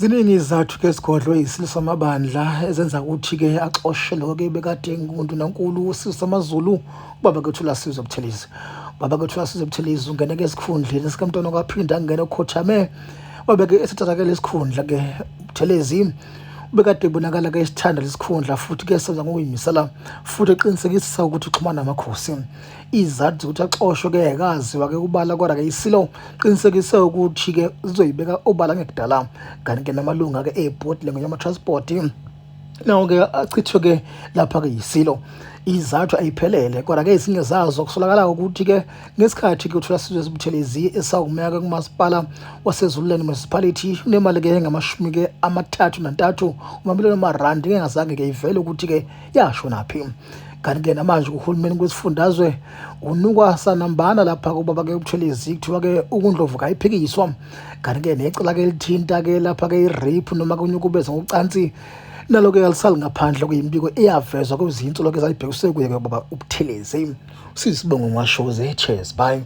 Ziningi izathu ke sigodlo isilo samabandla ezenza ukuthi ke axoshe lo ke bekade nguNdunankulu uSizwe samaZulu ubaba kwethu laSizwe Buthelezi. Baba kwethu laSizwe Buthelezi ungene ke esikhundleni sikaMntwana kwaphinda angene ukhothame wabe ke esithatha lesikhundla ke Buthelezi ubekade ibonakala ke isithanda lesikhundla futhi ke senza ngokuyimisela futhi eqinisekisa ukuthi uxhumana namakhosi. Izathu ukuthi axoshwe ke akaziwa ke kubala kodwa ke isilo qinisekise ukuthi ke uzoyibeka obala ngekudala kanti ke namalunga ke eboard lenyama transport nawo ke achithwe ke lapha ke yisilo. Izathu ayiphelele kodwa ke izinye zazo kusolakala ukuthi ke ngesikhathi ke uthola Sizwe Buthelezi esawumeka kumasipala waseZululand municipality nemali ke engamashumi ke ama-33 umamiliyoni amarandi engazange ke ivele ukuthi ke yashona phi. Kanti ke namanje kuhulumeni kwesifundazwe unukwa sanambana lapha kubaba ke Buthelezi kuthiwa ke ukundlovu kayiphikiswa kanti ke necala ke lithinta ke lapha ke i-rape noma kunyukubeza ngocansi nalo ke alisali ngaphandle kuyimbiko eyavezwa kwezinto lokho ezayibhekiswe kuye ke baba uButhelezi. Sisibongo ngashoze cheers bye.